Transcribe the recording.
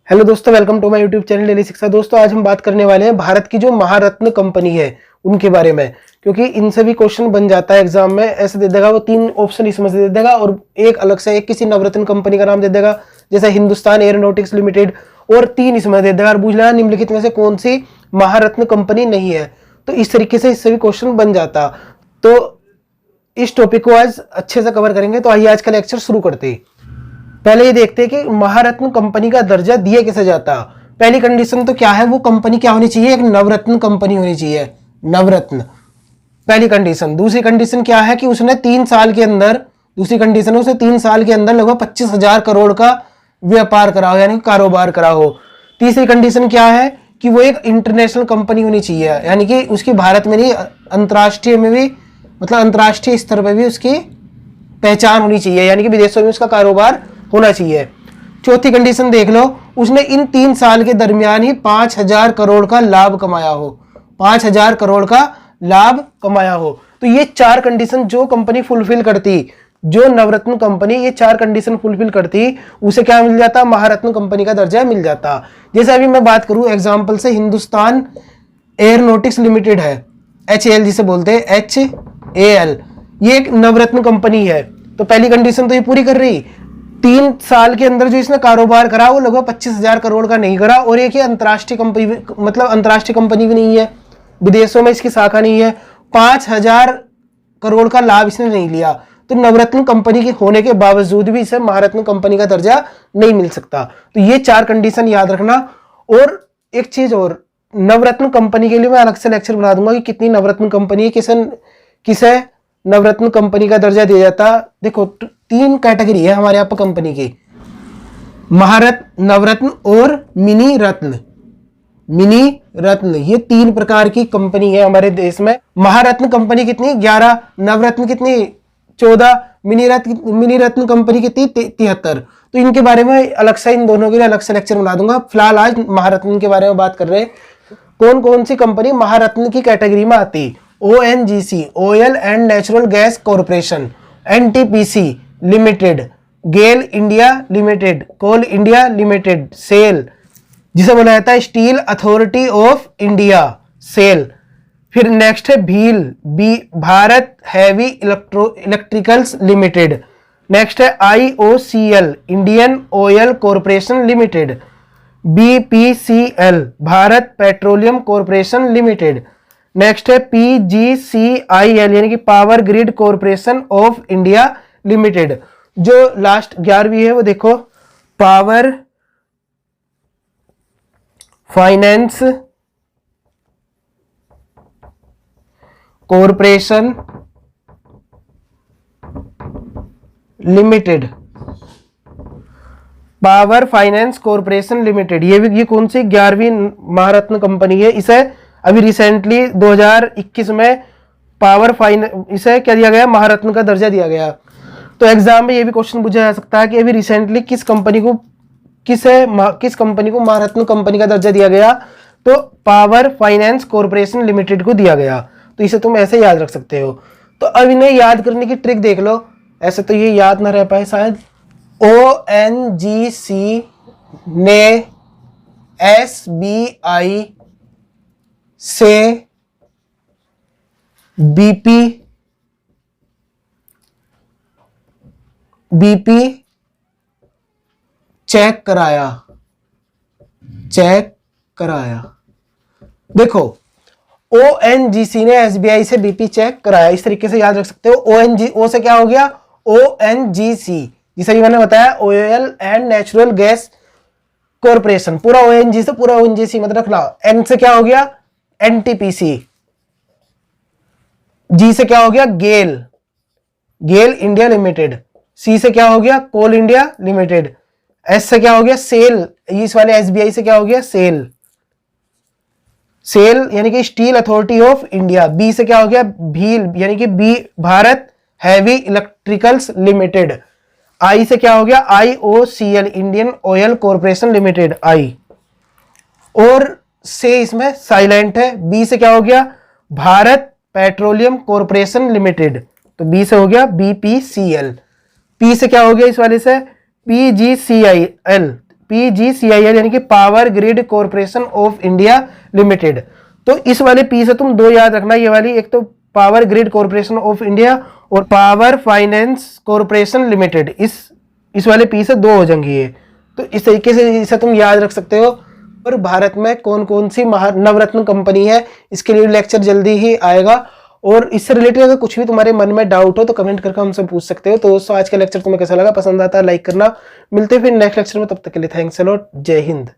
Hello दोस्तों, welcome to my YouTube channel daily Shiksha. दोस्तों, आज हम बात करने वाले हैं भारत की जो महारत्न कंपनी है उनके बारे में, क्योंकि इनसे भी क्वेश्चन बन जाता है एग्जाम में। ऐसे दे देगा वो, तीन ऑप्शन इसमें से दे देगा और एक अलग से एक किसी नवरत्न कंपनी का नाम दे देगा, जैसे हिंदुस्तान एरोनॉटिक्स लिमिटेड, और तीन इसमें दे देगा और पूछ लेना निम्नलिखित में से कौन सी महारत्न कंपनी नहीं है। तो इस तरीके से इससे भी क्वेश्चन बन जाता। तो इस टॉपिक को आज अच्छे से कवर करेंगे। तो आइए आज का लेक्चर शुरू करते हैं। पहले ये देखते हैं कि महारत्न कंपनी का दर्जा दिया कैसे जाता। पहली कंडीशन तो क्या है, वो कंपनी क्या होनी चाहिए, एक नवरत्न कंपनी होनी चाहिए, नवरत्न, पहली कंडीशन। दूसरी कंडीशन क्या है कि उसने 3 साल के अंदर, दूसरी कंडीशन उसने 3 साल के अंदर लगभग 25,000 करोड़ का व्यापार करा हो, यानी कारोबार करा हो। तीसरी कंडीशन क्या है कि वो एक इंटरनेशनल कंपनी होनी चाहिए, यानी कि उसकी भारत में नहीं, अंतर्राष्ट्रीय में भी, मतलब अंतर्राष्ट्रीय स्तर पर भी उसकी पहचान होनी चाहिए, यानी कि विदेशों में उसका कारोबार होना चाहिए। चौथी कंडीशन देख लो, उसने इन 3 साल के दरमियान ही 5,000 करोड़ का लाभ कमाया हो, 5,000 करोड़ का लाभ कमाया हो। तो ये 4 कंडीशन जो कंपनी फुलफिल करती, जो नवरत्न कंपनी ये 4 कंडीशन फुलफिल करती, उसे क्या मिल जाता, महारत्न कंपनी का दर्जा मिल जाता। जैसे अभी मैं बात करूं एग्जाम्पल से, हिंदुस्तान एरोनॉटिक्स लिमिटेड है, HAL जिसे बोलते हैं, HAL, ये एक नवरत्न कंपनी है। तो पहली कंडीशन तो ये पूरी कर रही। 3 साल के अंदर जो इसने कारोबार करा वो लगभग 25,000 करोड़ का नहीं करा, और एक ही अंतर्राष्ट्रीय कंपनी, मतलब अंतर्राष्ट्रीय कंपनी भी नहीं है, विदेशों में इसकी शाखा नहीं है, 5,000 करोड़ का लाभ इसने नहीं लिया। तो नवरत्न कंपनी के होने के बावजूद भी इसे महारत्न कंपनी का दर्जा नहीं मिल सकता। तो ये 4 कंडीशन याद रखना। और एक चीज और, नवरत्न कंपनी के लिए मैं अलग से लेक्चर बना दूंगा कि कितनी नवरत्न कंपनी, किसे नवरत्न कंपनी का दर्जा दिया जाता। देखो 3 कैटेगरी है हमारे यहाँ पर कंपनी की, महारत्न, नवरत्न और मिनी रत्न। मिनी रत्न, ये 3 प्रकार की कंपनी है हमारे देश में। महारत्न कंपनी कितनी, 11, नवरत्न कितनी, 14, मिनी रत्न कंपनी कितनी, 73। तो इनके बारे में अलग से, इन दोनों के लिए अलग से लेक्चर बना दूंगा। फिलहाल आज महारत्न के बारे में बात कर रहे हैं। कौन कौन सी कंपनी महारत्न की कैटेगरी में आती। ONGC, oil and natural gas corporation, NTPC limited, GAIL India limited, coal India limited, SAIL जिसे बोला जाता है steel authority of India, SAIL. फिर नेक्स्ट है भील, Bharat heavy electricals limited. Next है IOCL, Indian oil corporation limited. BPCL, Bharat petroleum corporation limited. Next है PGCIL, यानी कि power grid corporation of India limited. जो लास्ट 11वीं है वो देखो, power finance corporation limited, power finance corporation limited, ये कौन सी 11वीं महारत्न कंपनी है। इसे अभी रिसेंटली 2021 में इसे क्या दिया गया, महारत्न का दर्जा दिया गया। तो एग्जाम में ये भी क्वेश्चन पूछा जा सकता है कि अभी रिसेंटली किस कंपनी को महारत्न कंपनी का दर्जा दिया गया। तो पावर फाइनेंस कॉरपोरेशन लिमिटेड को दिया गया। तो इसे तुम ऐसे याद रख सकते हो। तो अब इन्हें याद करने की ट्रिक देख लो, ऐसे तो ये याद ना रह पाए शायद। ONGC ने SBI से BP चेक कराया। देखो ONGC ने SBI से BP चेक कराया, इस तरीके से याद रख सकते हो। O से क्या हो गया, ONGC, जिसे मैंने बताया oil and natural gas corporation, पूरा ONGC से पूरा ONGC मतलब रखना। N से क्या हो गया, NTPC। G से क्या हो गया, गेल इंडिया लिमिटेड। C से क्या हो गया, कोल इंडिया लिमिटेड। S से क्या हो गया, सेल, इस वाले SBI से क्या हो गया, सेल यानी कि steel authority of India. B से क्या हो गया, भील, यानी कि Bharat heavy electricals limited. I से क्या हो गया, IOCL, Indian oil corporation limited, I। और से इसमें साइलेंट है। B से क्या हो गया, भारत पेट्रोलियम कॉरपोरेशन लिमिटेड, तो B से हो गया BPCL। P से क्या हो गया इस वाले से, PGCIL, PGCIL यानी कि power grid corporation of India limited. तो इस वाले पी से तुम दो याद रखना, ये वाली, एक तो power grid corporation of India और पावर फाइनेंस कॉर्पोरेशन लिमिटेड, इस वाले पी से दो हो जाएंगे ये। तो इस तरीके से इसे तुम याद रख सकते हो। और भारत में कौन कौन सी नवरत्न कंपनी है, इसके लिए लेक्चर जल्दी ही आएगा। और इससे रिलेटेड अगर कुछ भी तुम्हारे मन में डाउट हो तो कमेंट करके हमसे पूछ सकते हो। तो दोस्तों आज का लेक्चर तुम्हें कैसा लगा, पसंद आता है लाइक करना। मिलते हैं फिर नेक्स्ट लेक्चर में, तब तक के लिए थैंक्स अ लॉट, जय हिंद।